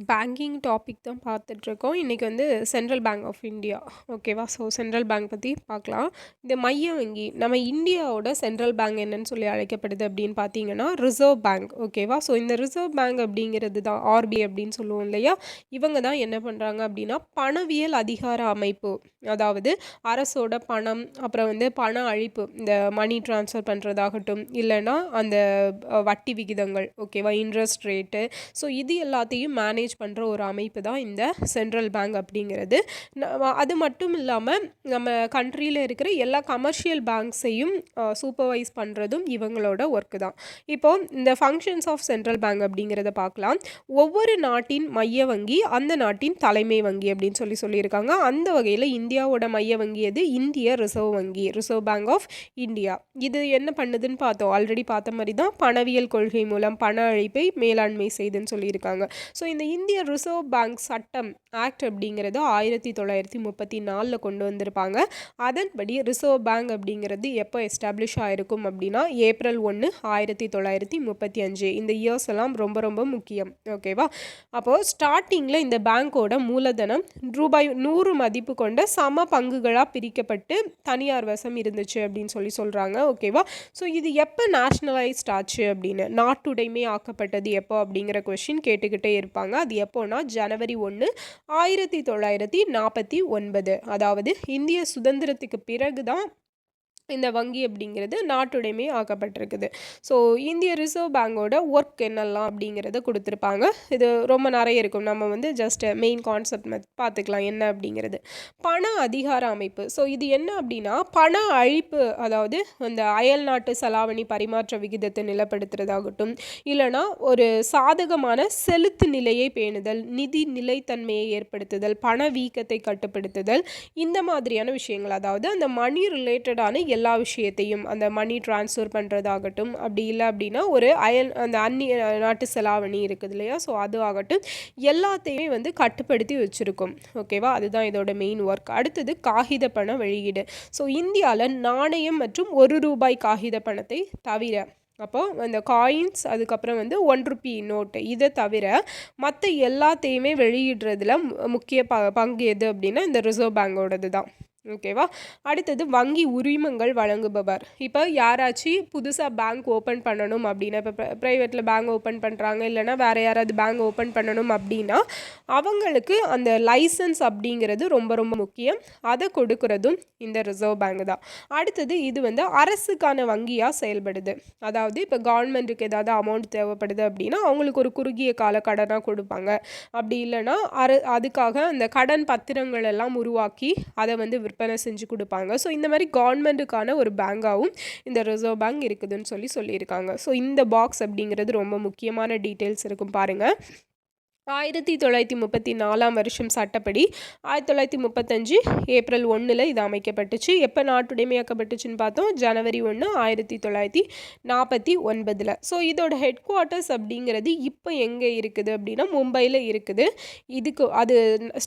Banking topic தான் பார்த்துட்ருக்கோம். இன்றைக்கி வந்து சென்ட்ரல் பேங்க் ஆஃப் இந்தியா ஓகேவா? ஸோ சென்ட்ரல் பேங்க் பற்றி பார்க்கலாம். இந்த மைய வங்கி நம்ம இந்தியாவோட சென்ட்ரல் பேங்க் என்னன்னு சொல்லி அழைக்கப்படுது அப்படின்னு பார்த்தீங்கன்னா, ரிசர்வ் பேங்க் ஓகேவா? ஸோ இந்த ரிசர்வ் பேங்க் அப்படிங்கிறது தான் ஆர்பிஐ அப்படின்னு சொல்லுவோம் இல்லையா? இவங்க தான் என்ன பண்ணுறாங்க அப்படின்னா, பணவியல் அதிகார அமைப்பு. அதாவது அரசோட பணம், அப்புறம் வந்து பண அழிப்பு, இந்த மணி ட்ரான்ஸ்ஃபர் பண்ணுறதாகட்டும், இல்லைன்னா அந்த வட்டி விகிதங்கள் ஓகேவா? Interest rate. ஸோ இது எல்லாத்தையும் மேனேஜ் பண்ணுற ஒரு அமைப்பு தான் இந்த சென்ட்ரல் பேங்க் அப்படிங்கிறது. அது மட்டும் இல்லாமல் நம்ம கண்ட்ரியில் இருக்கிற எல்லா கமர்ஷியல் பேங்க்ஸையும் சூப்பர்வைஸ் பண்ணுறதும் இவங்களோட ஒர்க்கு தான். இப்போது இந்த ஃபங்க்ஷன்ஸ் ஆஃப் சென்ட்ரல் பேங்க் அப்படிங்கிறத பார்க்கலாம். ஒவ்வொரு நாட்டின் மைய வங்கி அந்த நாட்டின் தலைமை வங்கி அப்படின்னு சொல்லியிருக்காங்க. அந்த வகையில் இந்தியாவோட மைய வங்கி எது? இந்திய ரிசர்வ் வங்கி, ரிசர்வ் பேங்க் ஆஃப் இந்தியா. இது என்ன பண்ணுதுன்னு பார்த்தோம், ஆல்ரெடி பார்த்த மாதிரி தான் பணவியல் கொள்கை மூலம் பண அழிப்பை மேலாண்மை செய்துன்னு சொல்லியிருக்காங்க. ஸோ இந்த இந்திய ரிசர்வ் பேங்க் சட்டம் ஆக்ட் அப்படிங்கிறது 1934 கொண்டு வந்திருப்பாங்க. அதன்படி ரிசர்வ் பேங்க் அப்படிங்கிறது எப்போ எஸ்டாப்ளிஷ் ஆகிருக்கும் அப்படின்னா ஏப்ரல் 1 1935. இந்த இயர்ஸ் எல்லாம் ரொம்ப ரொம்ப முக்கியம் ஓகேவா? அப்போது ஸ்டார்டிங்கில் இந்த பேங்க்கோட மூலதனம் ரூபாய் 100 மதிப்பு கொண்ட சம பங்குகளாக பிரிக்கப்பட்டு தனியார் வசம் இருந்துச்சு அப்படின்னு சொல்கிறாங்க ஓகேவா? ஸோ இது எப்போ நேஷ்னலைஸ்ட் ஆச்சு அப்படின்னு, நாட்டுடைமை ஆக்கப்பட்டது எப்போ அப்படிங்கிற கொஷின் கேட்டுக்கிட்டே இருப்பாங்க. அது எப்போனா ஜனவரி 1 1949. அதாவது இந்திய சுதந்திரத்துக்கு பிறகு தான் இந்த வங்கி அப்படிங்கிறது நாட்டுடைமை ஆக்கப்பட்டிருக்குது. ஸோ இந்திய ரிசர்வ் பேங்கோட ஒர்க் என்னெல்லாம் அப்படிங்கிறத கொடுத்துருப்பாங்க. இது ரொம்ப நிறைய இருக்கும். நம்ம வந்து ஜஸ்ட் மெயின் கான்செப்ட் பார்த்துக்கலாம் என்ன அப்படிங்கிறது. பண அதிகார அமைப்பு. ஸோ இது என்ன அப்படின்னா, பண அழிப்பு, அதாவது அந்த அயல் நாட்டு செலாவணி பரிமாற்ற விகிதத்தை நிலைப்படுத்துறதாகட்டும், இல்லைனா ஒரு சாதகமான செலுத்து நிலையை பேணுதல், நிதி நிலைத்தன்மையை ஏற்படுத்துதல், பண வீக்கத்தை கட்டுப்படுத்துதல், இந்த மாதிரியான விஷயங்கள். அதாவது அந்த மணி ரிலேட்டடான எல்லா விஷயத்தையும், அந்த மணி ட்ரான்ஸ்ஃபர் பண்ணுறதாகட்டும், அப்படி இல்லை அப்படின்னா ஒரு அந்த அந்நிய நாட்டு செலாவணி இருக்குது இல்லையா? ஸோ அது ஆகட்டும், எல்லாத்தையுமே வந்து கட்டுப்படுத்தி வச்சுருக்கும் ஓகேவா? அதுதான் இதோட மெயின் ஒர்க். அடுத்தது காகித பண வெளியீடு. ஸோ இந்தியாவில் நாணயம் மற்றும் ₹1 காகித பணத்தை தவிர, அப்போது அந்த காயின்ஸ், அதுக்கப்புறம் வந்து ₹1 நோட்டு, இதை தவிர மற்ற எல்லாத்தையுமே வெளியிடுறதுல முக்கிய பங்கு எது அப்படின்னா இந்த ரிசர்வ் பேங்கோடது தான் ஓகேவா? அடுத்தது வங்கி உரிமங்கள் வழங்குபவர். இப்போ யாராச்சும் புதுசாக பேங்க் ஓப்பன் பண்ணணும் அப்படின்னா, இப்போ ப்ரைவேட்டில் பேங்க் ஓப்பன் பண்ணுறாங்க, இல்லைனா வேறு யாராவது பேங்க் ஓப்பன் பண்ணணும் அப்படின்னா அவங்களுக்கு அந்த லைசன்ஸ் அப்படிங்கிறது ரொம்ப ரொம்ப முக்கியம். அதை கொடுக்கறதும் இந்த ரிசர்வ் பேங்க் தான். அடுத்தது இது வந்து அரசுக்கான வங்கியாக செயல்படுது. அதாவது இப்போ கவர்மெண்ட்டுக்கு ஏதாவது அமௌண்ட் தேவைப்படுது அப்படின்னா அவங்களுக்கு ஒரு குறுகிய கால கடனாக கொடுப்பாங்க. அப்படி இல்லைன்னா அதுக்காக அந்த கடன் பத்திரங்கள் எல்லாம் உருவாக்கி அதை வந்து விற்பனை செஞ்சு கொடுப்பாங்க. ஸோ இந்த மாதிரி கவர்மெண்ட்டுக்கான ஒரு பேங்காகவும் இந்த ரிசர்வ் பேங்க் இருக்குதுன்னு சொல்லியிருக்காங்க. ஸோ இந்த பாக்ஸ் அப்படிங்கிறது ரொம்ப முக்கியமான டீட்டெயில்ஸ் இருக்கும் பாருங்கள். 1934 சட்டப்படி 1935 ஏப்ரல் 1 இது அமைக்கப்பட்டுச்சு. எப்போ நாட்டுடைமையாக்கப்பட்டுச்சுன்னு பார்த்தோம், ஜனவரி 1 1949. ஸோ இதோட ஹெட் குவார்ட்டர்ஸ் அப்படிங்கிறது இப்போ எங்கே இருக்குது அப்படின்னா மும்பையில் இருக்குது. இதுக்கு அது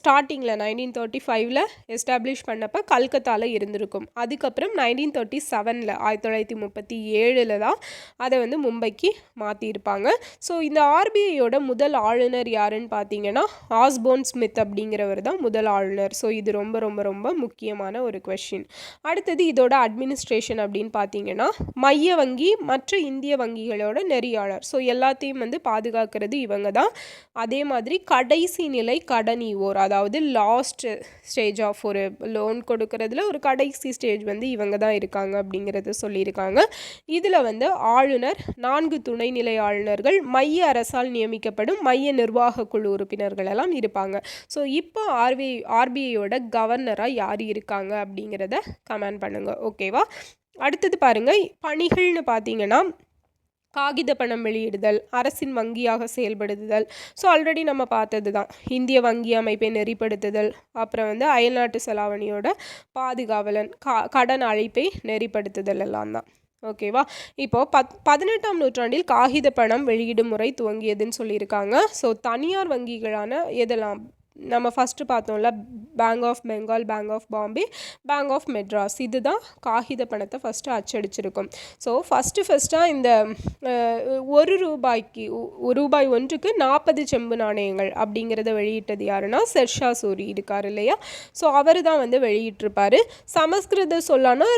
ஸ்டார்டிங்கில் 1935 எஸ்டாப்ளிஷ் பண்ணப்போ கல்கத்தாவில் இருந்திருக்கும். அதுக்கப்புறம் 1937 1937 தான் அதை வந்து மும்பைக்கு மாற்றியிருப்பாங்க. ஸோ இந்த ஆர்பிஐயோட முதல் ஆளுநர் யாருன்னு பார்த்தீங்கன்னா ஆஸ்போர்ன் ஸ்மித் அப்படிங்கிறவர் தான் முதல் ஆளுநர். ஸோ இது ரொம்ப ரொம்ப ரொம்ப முக்கியமான ஒரு கொஷின். அடுத்தது இதோட அட்மினிஸ்ட்ரேஷன் அப்படின்னு பார்த்தீங்கன்னா மைய வங்கி மற்ற இந்திய வங்கிகளோட நெறியாளர். ஸோ எல்லாத்தையும் வந்து பாதுகாக்கிறது இவங்க தான். அதே மாதிரி கடைசி நிலை கடன் ஈவோர், அதாவது லாஸ்ட் ஸ்டேஜ் ஆஃப் ஒரு லோன் கொடுக்கறதுல ஒரு கடைசி ஸ்டேஜ் வந்து இவங்க தான் இருக்காங்க அப்படிங்கிறத சொல்லியிருக்காங்க. இதில் வந்து ஆளுநர், 4 துணைநிலை ஆளுநர்கள், மைய அரசால் நியமிக்கப்படும் மைய நிர்வாக குழு உறுப்பினர்கள் எல்லாம் இருப்பாங்க. ஸோ இப்போ ஆர்பிஐயோட கவர்னராக யார் இருக்காங்க அப்படிங்கிறத கமெண்ட் பண்ணுங்க ஓகேவா? அடுத்தது பாருங்கள், பணிகள்னு பார்த்தீங்கன்னா காகித பணம் வெளியிடுதல், அரசின் வங்கியாக செயல்படுத்துதல். ஸோ ஆல்ரெடி நம்ம பார்த்தது தான், இந்திய வங்கி அமைப்பை நெறிப்படுத்துதல், அப்புறம் வந்து அயல்நாட்டு செலாவணியோட பாதுகாவலன், கடன் அழைப்பை நெறிப்படுத்துதல் எல்லாம் தான் ஓகேவா? இப்போது 18ஆம் நூற்றாண்டில் காகித பணம் வெளியீடு முறை துவங்கியதுன்னு சொல்லியிருக்காங்க. ஸோ தனியார் வங்கிகளான எதெல்லாம் நம்ம ஃபஸ்ட்டு பார்த்தோம்ல, bank of Bengal, bank of Bombay, bank of Madras, இதுதான் காகித பணத்தை ஃபஸ்ட்டு அச்சடிச்சிருக்கும். ஸோ ஃபஸ்ட்டாக இந்த ரூபாய் ஒன்றுக்கு 40 செம்பு நாணயங்கள் அப்படிங்கிறத வெளியிட்டது யாருன்னா ஷெர்ஷா சூரி இருக்கார் இல்லையா. ஸோ அவர் தான் வந்து வெளியிட்டிருப்பார். சமஸ்கிருத சொல்லான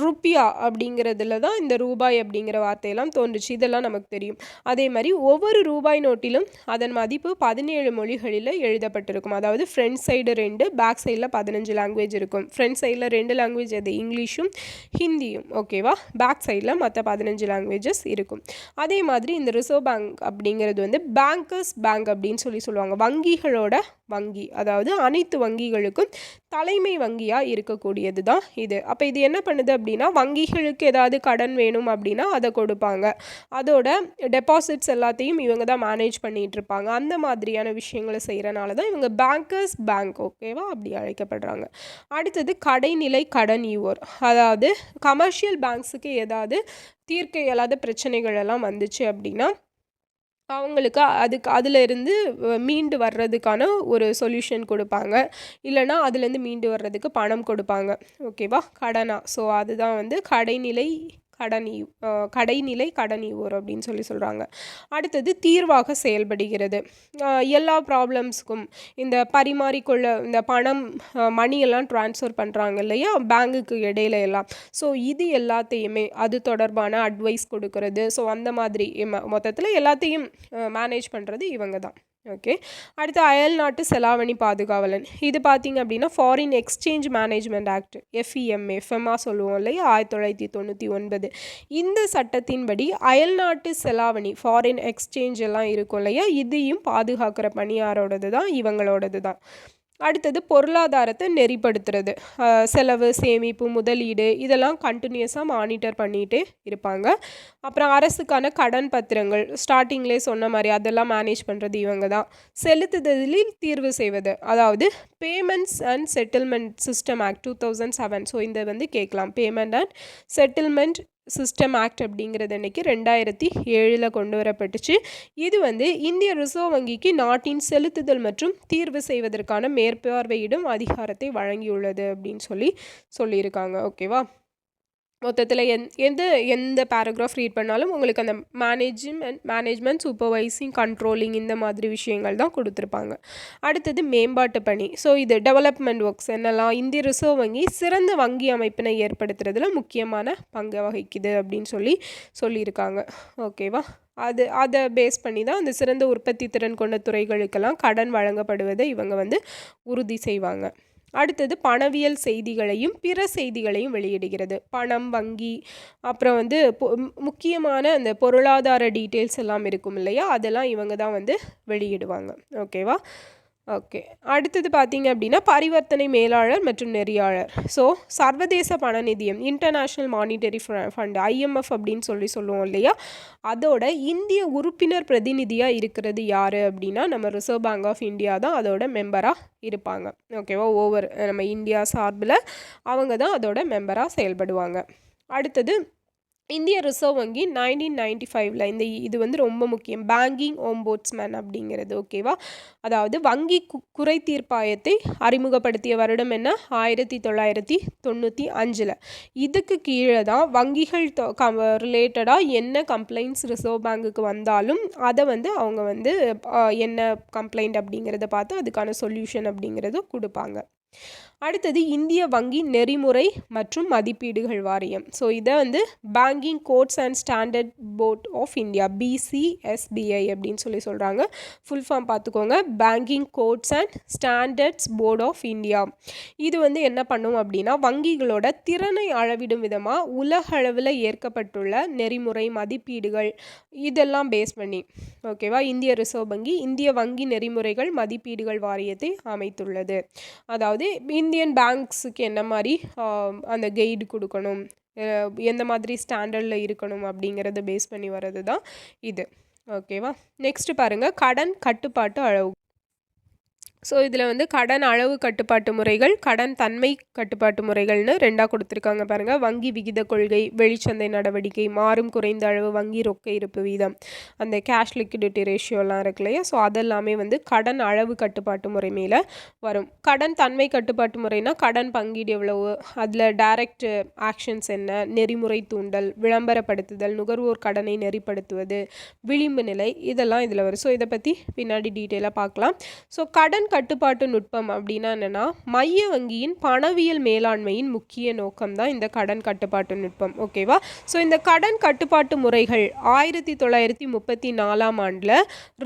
ருப்பியா அப்படிங்கிறதுல தான் இந்த ரூபாய் அப்படிங்கிற வார்த்தையெல்லாம் தோன்றுச்சு. இதெல்லாம் நமக்கு தெரியும். அதே மாதிரி ஒவ்வொரு ரூபாய் நோட்டிலும் அதன் மதிப்பு 17 மொழிகளில் எழுதப்பட்டிருக்கும். அதாவது ஃப்ரண்ட் சைடு 2, பேக் சைடில் 15 லாங்குவேஜ் இருக்கும். ஃப்ரண்ட் சைடில் 2 லாங்குவேஜ், அது இங்கிலீஷும் ஹிந்தியும், ஓகேவா. பேக் சைடில் மற்ற 15 லாங்குவேஜஸ் இருக்கும். அதே மாதிரி இந்த ரிசர்வ் பேங்க் அப்படிங்கிறது வந்து பேங்கர்ஸ் பேங்க் அப்படின்னு சொல்லுவாங்க. வங்கிகளோட வங்கி, அதாவது அனைத்து வங்கிகளுக்கும் தலைமை வங்கியாக இருக்கக்கூடியது தான் இது. அப்போ இது என்ன பண்ணுது அப்படின்னா, வங்கிகளுக்கு ஏதாவது கடன் வேணும் அப்படின்னா அதை கொடுப்பாங்க. அதோட டெபாசிட்ஸ் எல்லாத்தையும் இவங்க தான் மேனேஜ் பண்ணிகிட்டு இருப்பாங்க. அந்த மாதிரியான விஷயங்களை செய்கிறனால தான் இவங்க பேங்கர்ஸ் பேங்க், ஓகேவா, அப்படி அழைக்கப்படுறாங்க. அடுத்தது கடைநிலை கடன் ஈவோர். அதாவது கமர்ஷியல் பேங்க்ஸுக்கு ஏதாவது தீர்க்க இயலாத பிரச்சனைகள் எல்லாம் வந்துச்சு அப்படின்னா அவங்களுக்கு அதில் இருந்து மீண்டு வர்றதுக்கான ஒரு சொல்யூஷன் கொடுப்பாங்க. இல்லைனா அதுலேருந்து மீண்டு வர்றதுக்கு பணம் கொடுப்பாங்க, ஓகேவா, கடனாக. ஸோ அதுதான் வந்து கடைநிலை கடன் ஈவோர் அப்படின்னு சொல்கிறாங்க. அடுத்தது தீர்வாக செயல்படுகிறது. எல்லா ப்ராப்ளம்ஸுக்கும் இந்த பரிமாறிக்கொள்ள இந்த பணம் மணியெல்லாம் ட்ரான்ஸ்ஃபர் பண்ணுறாங்க இல்லையா பேங்குக்கு இடையில எல்லாம். ஸோ இது எல்லாத்தையுமே அது தொடர்பான அட்வைஸ் கொடுக்கறது. ஸோ அந்த மாதிரி மொத்தத்தில் எல்லாத்தையும் மேனேஜ் பண்ணுறது இவங்க தான். ஓகே. அடுத்து அயல்நாட்டு செலாவணி பாதுகாவலன். இது பார்த்திங்க அப்படின்னா foreign exchange management act, FEMA சொல்லுவோம் இல்லையா, 1999. இந்த சட்டத்தின்படி அயல்நாட்டு செலாவணி, ஃபாரின் எக்ஸ்சேஞ்ச் எல்லாம் இருக்கும் இல்லையா, இதையும் பாதுகாக்கிற பணி யாரோடது தான், இவங்களோடது தான். அடுத்தது பொருளாதாரத்தை நெறிப்படுத்துறது. செலவு, சேமிப்பு, முதலீடு இதெல்லாம் கண்டினியூஸாக மானிட்டர் பண்ணிகிட்டே இருப்பாங்க. அப்புறம் அரசுக்கான கடன் பத்திரங்கள் ஸ்டார்டிங்லேயே சொன்ன மாதிரி அதெல்லாம் மேனேஜ் பண்ணுறது இவங்க தான். செலுத்துதலில் தீர்வு செய்வது, அதாவது payments and settlement system act 2007. So இந்த வந்து கேட்கலாம், payment and settlement system act அப்படிங்கிறது அன்றைக்கி 2007 கொண்டு வரப்பட்டுச்சு. இது வந்து இந்திய ரிசர்வ் வங்கிக்கு நாட்டின் செலுத்துதல் மற்றும் தீர்வு செய்வதற்கான மேற்பார்வையிடும் அதிகாரத்தை வழங்கியுள்ளது அப்படின்னு சொல்லியிருக்காங்க, ஓகேவா. மொத்தத்தில் எந்த பேராகிராஃப் ரீட் பண்ணாலும் உங்களுக்கு அந்த மேனேஜ்மெண்ட், சூப்பர்வைசிங், கண்ட்ரோலிங் இந்த மாதிரி விஷயங்கள் தான் கொடுத்துருப்பாங்க. அடுத்தது மேம்பாட்டு பணி. ஸோ இது டெவலப்மெண்ட் ஒர்க்ஸ் என்னெல்லாம், இந்திய ரிசர்வ் வங்கி சிறந்த வங்கி அமைப்பினை ஏற்படுத்துறதுல முக்கியமான பங்கு வகிக்குது அப்படின்னு சொல்லியிருக்காங்க, ஓகேவா. அதை பேஸ் பண்ணி தான் அந்த சிறந்த உற்பத்தி திறன் கொண்ட துறைகளுக்கெல்லாம் கடன் வழங்கப்படுவதை இவங்க வந்து உறுதி செய்வாங்க. அடுத்தது பணவியல் செய்திகளையும் பிற செய்திகளையும் வெளியிடுகிறது. பணம், வங்கி, அப்புறம் வந்து முக்கியமான அந்த பொருளாதார டீட்டெயில்ஸ் எல்லாம் இருக்கும் இல்லையா, அதெல்லாம் இவங்க தான் வந்து வெளியிடுவாங்க, ஓகேவா. ஓகே. அடுத்தது பார்த்தீங்க அப்படின்னா பரிவர்த்தனை மேலாளர் மற்றும் நெறியாளர். ஸோ சர்வதேச பண நிதியம், இன்டர்நேஷ்னல் மானிட்டரி ஃபண்ட், IMF அப்படின்னு சொல்லுவோம் இல்லையா, அதோட இந்திய உறுப்பினர் பிரதிநிதியாக இருக்கிறது யார் அப்படின்னா நம்ம ரிசர்வ் பேங்க் ஆஃப் இந்தியா தான் அதோட மெம்பராக இருப்பாங்க, ஓகேவா. நம்ம இந்தியா சார்பில் அவங்க தான் அதோட மெம்பராக செயல்படுவாங்க. அடுத்தது இந்திய ரிசர்வ் வங்கி 1995 இது வந்து ரொம்ப முக்கியம், பேங்கிங் ஓம்போட்ஸ்மேன் அப்படிங்கிறது, ஓகேவா. அதாவது வங்கி குறை தீர்ப்பாயத்தை அறிமுகப்படுத்திய வருடம் என்ன, 1995. இதுக்கு கீழே தான் வங்கிகள் ரிலேட்டடாக என்ன கம்ப்ளைண்ட்ஸ் ரிசர்வ் பேங்குக்கு வந்தாலும் அதை வந்து அவங்க வந்து என்ன கம்ப்ளைண்ட் அப்படிங்கிறத பார்த்து அதுக்கான சொல்யூஷன் அப்படிங்கிறத கொடுப்பாங்க. அடுத்தது இந்திய வங்கி நெறிமுறை மற்றும் மதிப்பீடுகள் வாரியம். ஸோ இதை வந்து banking codes and standard board of India, BCSBI அப்படின்னு சொல்கிறாங்க. ஃபுல் ஃபார்ம் பார்த்துக்கோங்க, banking codes and standards board of India. இது வந்து என்ன பண்ணும் அப்படின்னா வங்கிகளோட திறனை அளவிடும் விதமாக உலக அளவில் ஏற்கப்பட்டுள்ள நெறிமுறை மதிப்பீடுகள் இதெல்லாம் பேஸ் பண்ணி, ஓகேவா, இந்திய ரிசர்வ் வங்கி இந்திய வங்கி நெறிமுறைகள் மதிப்பீடுகள் வாரியத்தை அமைத்துள்ளது. அதாவது இந்தியன் பேங்க்ஸுக்கு என்ன மாதிரி அந்த கைடு கொடுக்கணும், எந்த மாதிரி ஸ்டாண்டர்டில் இருக்கணும் அப்படிங்கிறத பேஸ் பண்ணி வர்றது தான் இது, ஓகேவா. நெக்ஸ்ட் பாருங்கள், கடன் கட்டுப்பாட்டு அளவு. ஸோ இதில் வந்து கடன் அளவு கட்டுப்பாட்டு முறைகள், கடன் தன்மை கட்டுப்பாட்டு முறைகள்னு 2ஆ கொடுத்துருக்காங்க பாருங்கள். வங்கி விகித கொள்கை, வெளிச்சந்தை நடவடிக்கை, மாறும் குறைந்த அளவு வங்கி ரொக்க இருப்பு வீதம், அந்த கேஷ் லிக்விடிட்டி ரேஷியோலாம் இருக்கு இல்லையா, ஸோ அதெல்லாமே வந்து கடன் அளவு கட்டுப்பாட்டு முறை மேலே வரும். கடன் தன்மை கட்டுப்பாட்டு முறைனா கடன் பங்கீடு எவ்வளவு, அதில் டைரக்ட் ஆக்ஷன்ஸ் என்ன, நெறிமுறை தூண்டல், விளம்பரப்படுத்துதல், நுகர்வோர் கடனை நெறிப்படுத்துவது, விளிம்பு நிலை, இதெல்லாம் இதில் வரும். ஸோ இதை பற்றி பின்னாடி டீட்டெயிலாக பார்க்கலாம். ஸோ கடன் கட்டுப்பாட்டு நுட்பம் அப்படின்னா என்னென்னா, மைய வங்கியின் பணவியல் மேலாண்மையின் முக்கிய நோக்கம் தான் இந்த கடன் கட்டுப்பாட்டு நுட்பம். ஓகேவா? ஸோ இந்த கடன் கட்டுப்பாட்டு முறைகள் 1934ஆம் ஆண்டில்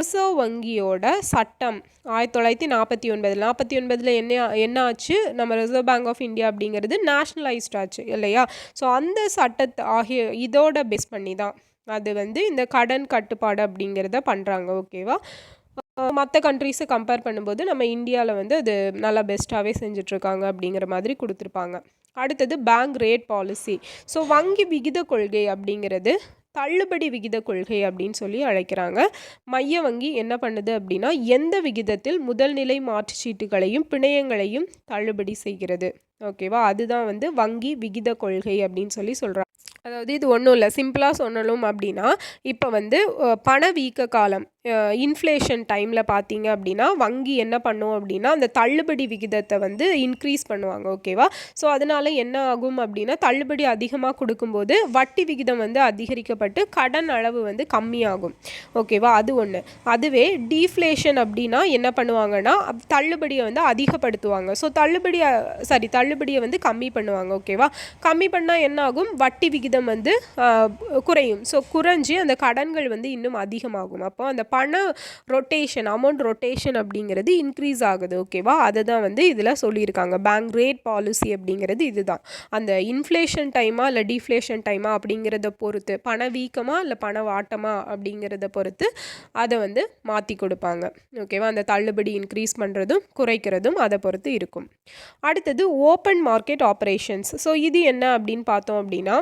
ரிசர்வ் வங்கியோட சட்டம் 1949 என்ன ஆச்சு, நம்ம ரிசர்வ் பேங்க் ஆஃப் இந்தியா அப்படிங்கிறது நேஷ்னலைஸ்ட் ஆச்சு இல்லையா? ஸோ அந்த சட்டத்தை இதோட பேஸ் பண்ணி தான் அது வந்து இந்த கடன் கட்டுப்பாடு அப்படிங்கிறத பண்ணுறாங்க. ஓகேவா? மற்ற கண்ட்ரீஸை கம்பேர் பண்ணும்போது நம்ம இந்தியாவில் வந்து அது நல்லா பெஸ்ட்டாகவே செஞ்சிட்ருக்காங்க அப்படிங்கிற மாதிரி கொடுத்துருப்பாங்க. அடுத்தது பேங்க் ரேட் பாலிசி. ஸோ வங்கி விகித கொள்கை அப்படிங்கிறது தள்ளுபடி விகித கொள்கை அப்படின்னு சொல்லி அழைக்கிறாங்க. மைய வங்கி என்ன பண்ணுது அப்படின்னா, எந்த விகிதத்தில் முதல் நிலை மாற்றுச்சீட்டுகளையும் பிணையங்களையும் தள்ளுபடி செய்கிறது. ஓகேவா? அதுதான் வந்து வங்கி விகித கொள்கை அப்படின்னு சொல்லி சொல்கிறாங்க. அதாவது இது ஒன்றும் இல்லை, சிம்பிளாக சொல்லணும் அப்படின்னா, இப்போ வந்து பணவீக்க காலம், இன்ஃப்ளேஷன் டைமில் பார்த்தீங்க அப்படின்னா வங்கி என்ன பண்ணும் அப்படின்னா அந்த தள்ளுபடி விகிதத்தை வந்து இன்க்ரீஸ் பண்ணுவாங்க. ஓகேவா? ஸோ அதனால் என்ன ஆகும் அப்படின்னா, தள்ளுபடி அதிகமாக கொடுக்கும்போது வட்டி விகிதம் வந்து அதிகரிக்கப்பட்டு கடன் அளவு வந்து கம்மியாகும். ஓகேவா? அது ஒன்று. அதுவே டீஃப்ளேஷன் அப்படின்னா என்ன பண்ணுவாங்கன்னா, தள்ளுபடியை வந்து அதிகப்படுத்துவாங்க. ஸோ தள்ளுபடியை வந்து கம்மி பண்ணுவாங்க. ஓகேவா? கம்மி பண்ணால் என்ன ஆகும், வட்டி விகிதம் வந்து குறையும். ஸோ குறைஞ்சி அந்த கடன்கள் வந்து இன்னும் அதிகமாகும். அப்போ அந்த பண ரொட்டேஷன், அமௌண்ட் ரொட்டேஷன் அப்படிங்கிறது இன்க்ரீஸ் ஆகுது. ஓகேவா? அதை தான் வந்து இதில் சொல்லியிருக்காங்க. பேங்க் ரேட் பாலிசி அப்படிங்கிறது இதுதான். அந்த இன்ஃப்ளேஷன் டைமா இல்லை டீஃப்ளேஷன் டைமா அப்படிங்கிறத பொறுத்து, பணவீக்கமா இல்லை பணவாட்டமா அப்படிங்கிறத பொறுத்து அதை வந்து மாற்றி கொடுப்பாங்க. ஓகேவா? அந்த தள்ளுபடி இன்க்ரீஸ் பண்ணுறதும் குறைக்கிறதும் அதை பொறுத்து இருக்கும். அடுத்தது ஓப்பன் மார்க்கெட் ஆப்ரேஷன்ஸ். ஸோ இது என்ன அப்படின்னு பார்த்தோம் அப்படின்னா,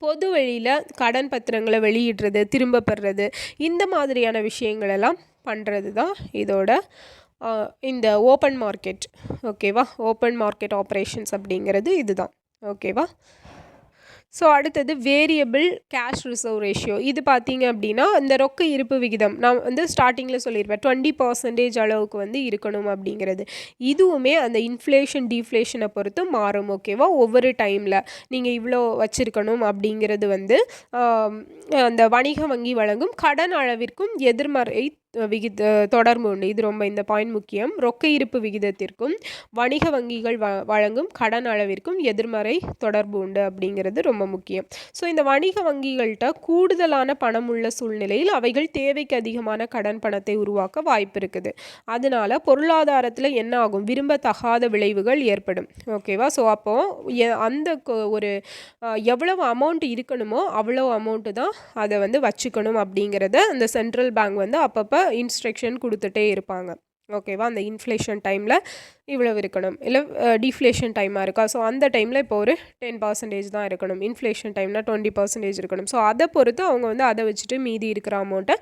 பொது வழியில் கடன் பத்திரங்களை வெளியிடுறது, திரும்ப பெறுறது, இந்த மாதிரியான விஷயங்களெல்லாம் பண்ணுறது தான் இதோட இந்த ஓப்பன் மார்க்கெட். ஓகேவா? ஓப்பன் மார்க்கெட் ஆப்ரேஷன்ஸ் அப்படிங்கிறது இதுதான். ஓகேவா? ஸோ அடுத்தது வேரியபிள் கேஷ் ரிசர்வ் ரேஷியோ. இது பார்த்தீங்க அப்படின்னா இந்த ரொக்க இருப்பு விகிதம் நான் வந்து ஸ்டார்டிங்கில் சொல்லியிருப்பேன், 20% அளவுக்கு வந்து இருக்கணும் அப்படிங்கிறது. இதுவுமே அந்த இன்ஃப்ளேஷன் டீஃப்ளேஷனை பொறுத்து மாறும். ஓகேவா? ஒவ்வொரு டைமில் நீங்கள் இவ்வளோ வச்சுருக்கணும் அப்படிங்கிறது வந்து அந்த வணிக வங்கி வழங்கும் கடன் அளவிற்கும் எதிர்மறை தொடர்பு உண்டு. இது ரொம்ப இந்த பாயிண்ட் முக்கியம். ரொக்க இருப்பு விகிதத்திற்கும் வணிக வங்கிகள் வழங்கும் கடன் அளவிற்கும் எதிர்மறை தொடர்பு உண்டு அப்படிங்கிறது ரொம்ப முக்கியம். ஸோ இந்த வணிக வங்கிகள்கிட்ட கூடுதலான பணம் உள்ள சூழ்நிலையில் அவைகள் தேவைக்கு அதிகமான கடன் பணத்தை உருவாக்க வாய்ப்பு இருக்குது. அதனால பொருளாதாரத்தில் என்ன ஆகும், விரும்பத்தகாத விளைவுகள் ஏற்படும். ஓகேவா? ஸோ அப்போது அந்த ஒரு எவ்வளவு அமௌண்ட் இருக்கணுமோ அவ்வளோ அமௌண்ட்டு தான் அதை வந்து வச்சுக்கணும் அப்படிங்கிறத அந்த சென்ட்ரல் பேங்க் வந்து அப்பப்போ இன்ஸ்ட்ரக்ஷன் கொடுத்துட்டே இருப்பாங்க. ஓகேவா? அந்த இன்ஃப்ளேஷன் டைமில் இவ்வளவு இருக்கணும், இல்லை டீஃப்ளேஷன் டைமாக இருக்கா, ஸோ அந்த டைமில் இப்போ ஒரு 10% தான் இருக்கணும், இன்ஃப்ளேஷன் டைம்னா 20% இருக்கணும். ஸோ அதை பொறுத்து அவங்க வந்து அதை வச்சுட்டு மீதி இருக்கிற அமௌண்ட்டை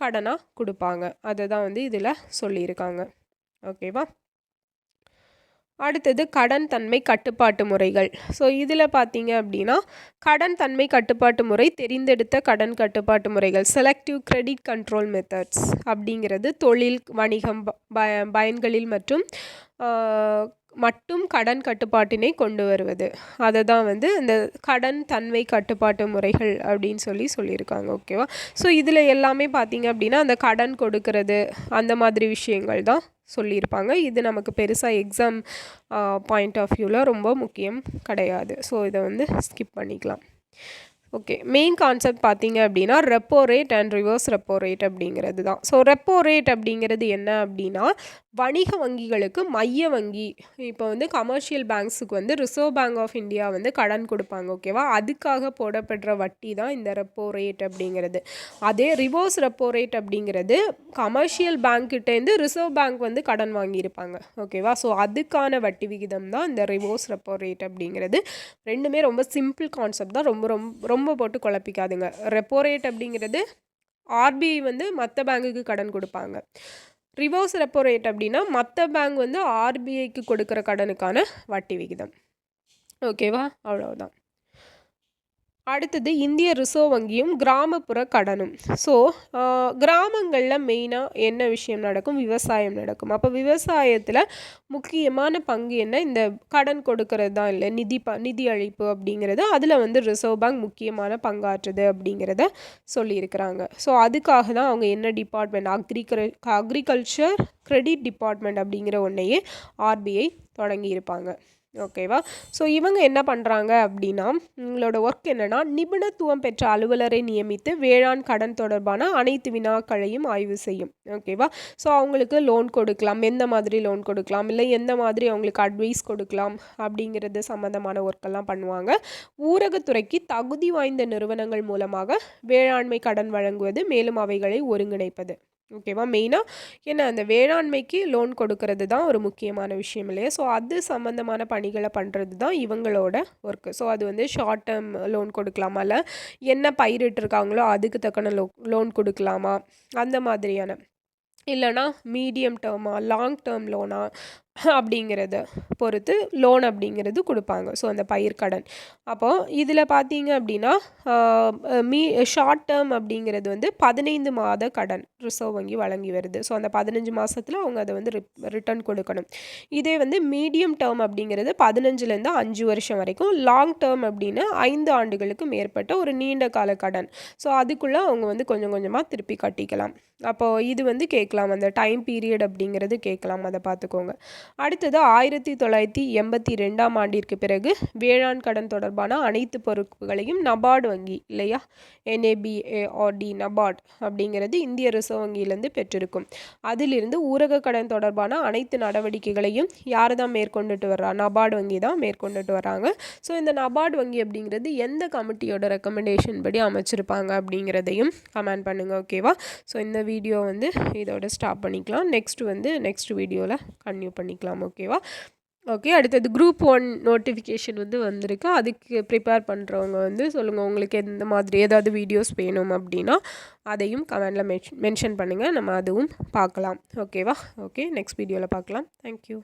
கடனாக கொடுப்பாங்க. அதை தான் வந்து இதில் சொல்லியிருக்காங்க. ஓகேவா? அடுத்தது கடன் தன்மை கட்டுப்பாட்டு முறைகள். ஸோ இதில் பார்த்தீங்க அப்படின்னா, கடன் தன்மை கட்டுப்பாட்டு முறை தெரிந்தெடுத்த கடன் கட்டுப்பாட்டு முறைகள், செலக்டிவ் கிரெடிட் கண்ட்ரோல் மெத்தட்ஸ் அப்படிங்கிறது தொழில், வணிகம், பயன்களில் மட்டும் கடன் கட்டுப்பாட்டினை கொண்டு வருவது. அதை தான் வந்து இந்த கடன் தன்மை கட்டுப்பாட்டு முறைகள் அப்படின்னு சொல்லியிருக்காங்க. ஓகேவா? ஸோ இதில் எல்லாமே பார்த்தீங்க அப்படின்னா அந்த கடன் கொடுக்கறது அந்த மாதிரி விஷயங்கள் தான் சொல்லியிருப்பாங்க. இது நமக்கு பெருசாக எக்ஸாம் பாயிண்ட் ஆஃப் வியூவில் ரொம்ப முக்கியம் கிடையாது. ஸோ இதை வந்து ஸ்கிப் பண்ணிக்கலாம். ஓகே, மெயின் கான்செப்ட் பார்த்தீங்க அப்படின்னா repo rate and reverse repo rate அப்படிங்கிறது தான். ஸோ ரெப்போ ரேட் அப்படிங்கிறது என்ன அப்படின்னா, வணிக வங்கிகளுக்கு மைய வங்கி இப்போ வந்து கமர்ஷியல் பேங்க்ஸுக்கு வந்து ரிசர்வ் பேங்க் ஆஃப் இந்தியா வந்து கடன் கொடுப்பாங்க. ஓகேவா? அதுக்காக போடப்படுற வட்டி தான் இந்த ரெப்போ ரேட் அப்படிங்கிறது. அதே ரிவர்ஸ் ரெப்போ ரேட் அப்படிங்கிறது கமர்ஷியல் பேங்க்கிட்டேருந்து ரிசர்வ் பேங்க் வந்து கடன் வாங்கியிருப்பாங்க. ஓகேவா? ஸோ அதுக்கான வட்டி விகிதம் தான் இந்த ரிவர்ஸ் ரெப்போ ரேட் அப்படிங்கிறது. ரெண்டுமே ரொம்ப சிம்பிள் கான்செப்ட் தான், ரொம்ப ரொம்ப ரொம்ப போட்டு குழப்பிக்காதுங்க. ரெப்போ ரேட் அப்படிங்கிறது ஆர்பிஐ வந்து மற்ற பேங்குக்கு கடன் கொடுப்பாங்க. ரிவர்ஸ் ரெப்போ ரேட் அப்படின்னா மற்ற பேங்க் வந்து ஆர்பிஐக்கு கொடுக்குற கடனுக்கான வட்டி விகிதம். ஓகேவா? அவ்வளவுதான். அடுத்தது இந்திய ரிசர்வ் வங்கியும் கிராமப்புற கடனும். ஸோ கிராமங்களில் மெயினாக என்ன விஷயம் நடக்கும்? விவசாயம் நடக்கும். அப்போ விவசாயத்தில் முக்கியமான பங்கு என்ன? இந்த கடன் கொடுக்கறது தான். இல்லை நிதி அளிப்பு அப்படிங்கிறது அதில் வந்து ரிசர்வ் பேங்க் முக்கியமான பங்காற்றுது அப்படிங்கிறத சொல்லியிருக்கிறாங்க. ஸோ அதுக்காக தான் அவங்க என்ன டிபார்ட்மெண்ட், அக்ரிகல்ச்சர் கிரெடிட் டிபார்ட்மெண்ட் அப்படிங்கிற ஒன்றையே ஆர்பிஐ தொடங்கியிருப்பாங்க. ஓகேவா? ஸோ இவங்க என்ன பண்ணுறாங்க அப்படின்னா, உங்களோட ஒர்க் என்னென்னா, நிபுணத்துவம் பெற்ற அலுவலரை நியமித்து வேளாண் கடன் தொடர்பான அனைத்து வினாக்களையும் ஆய்வு செய்யும். ஓகேவா? ஸோ அவங்களுக்கு லோன் கொடுக்கலாம், எந்த மாதிரி லோன் கொடுக்கலாம், இல்லை எந்த மாதிரி அவங்களுக்கு அட்வைஸ் கொடுக்கலாம் அப்படிங்கிறது சம்மந்தமான ஒர்க்கெல்லாம் பண்ணுவாங்க. ஊரகத்துறைக்கு தகுதி வாய்ந்த நிறுவனங்கள் மூலமாக வேளாண்மை கடன் வழங்குவது, மேலும் அவைகளை ஒருங்கிணைப்பது. ஓகேவா? மெயினாக என்ன, அந்த வேளாண்மைக்கு லோன் கொடுக்கறது தான் ஒரு முக்கியமான விஷயம் இல்லையா? ஸோ அது சம்மந்தமான பணிகளை பண்ணுறது தான் இவங்களோட ஒர்க்கு. ஸோ அது வந்து ஷார்ட் டேர்ம் லோன் கொடுக்கலாமா, இல்லை என்ன பயிரிட்டுருக்காங்களோ அதுக்கு தக்கன லோன் கொடுக்கலாமா, அந்த மாதிரியான, இல்லைனா மீடியம் டேர்மா லாங் டேர்ம் லோனா அப்படிங்கிறத பொறுத்து லோன் அப்படிங்கிறது கொடுப்பாங்க. ஸோ அந்த பயிர்க்கடன். அப்போது இதில் பார்த்தீங்க அப்படின்னா ஷார்ட் டேர்ம் அப்படிங்கிறது வந்து 15 மாத கடன் ரிசர்வ் வங்கி வழங்கி வருது. ஸோ அந்த 15 மாதத்தில் அவங்க அதை வந்து ரிட்டர்ன் கொடுக்கணும். இதே வந்து மீடியம் டேர்ம் அப்படிங்கிறது 15லேருந்து 5 வருஷம் வரைக்கும், லாங் டேர்ம் அப்படின்னு 5 ஆண்டுகளுக்கு மேற்பட்ட ஒரு நீண்ட கால கடன். ஸோ அதுக்குள்ளே அவங்க வந்து கொஞ்சம் கொஞ்சமாக திருப்பி கட்டிக்கலாம். அப்போது இது வந்து கேட்கலாம், அந்த டைம் பீரியட் அப்படிங்கிறது கேட்கலாம், அதை பார்த்துக்கோங்க. அடுத்தது 1982ஆம் ஆண்டிற்கு பிறகு வேளாண் கடன் தொடர்பான அனைத்து பொறுப்புகளையும் நபார்டு வங்கி, இல்லையா, NABARD நபார்ட் அப்படிங்கிறது இந்திய ரிசர்வ் வங்கியிலேருந்து பெற்றிருக்கும். அதிலிருந்து ஊரக கடன் தொடர்பான அனைத்து நடவடிக்கைகளையும் யார் தான் மேற்கொண்டுட்டு வர்றா? நபார்டு வங்கி தான் மேற்கொண்டுட்டு வராங்க. ஸோ இந்த நபார்டு வங்கி அப்படிங்கிறது எந்த கமிட்டியோட ரெக்கமெண்டேஷன் படி அமைச்சிருப்பாங்க அப்படிங்கிறதையும் கமெண்ட் பண்ணுங்கள். ஓகேவா? ஸோ இந்த வீடியோ வந்து இதோட ஸ்டாப் பண்ணிக்கலாம். நெக்ஸ்ட் வீடியோவில் கன்டினியூ பண்ணிக்கலாம். ஓகேவா? ஓகே. அடுத்தது குரூப் 1 நோட்டிஃபிகேஷன் வந்து வந்திருக்கு. அதுக்கு ப்ரிப்பேர் பண்ணுறவங்க வந்து சொல்லுங்கள், உங்களுக்கு எந்த மாதிரி ஏதாவது வீடியோஸ் வேணும் அப்படின்னா அதையும் கமெண்டில் மென்ஷன் பண்ணுங்கள், நம்ம அதுவும் பார்க்கலாம். ஓகேவா? ஓகே, நெக்ஸ்ட் வீடியோவில் பார்க்கலாம். தேங்க்யூ.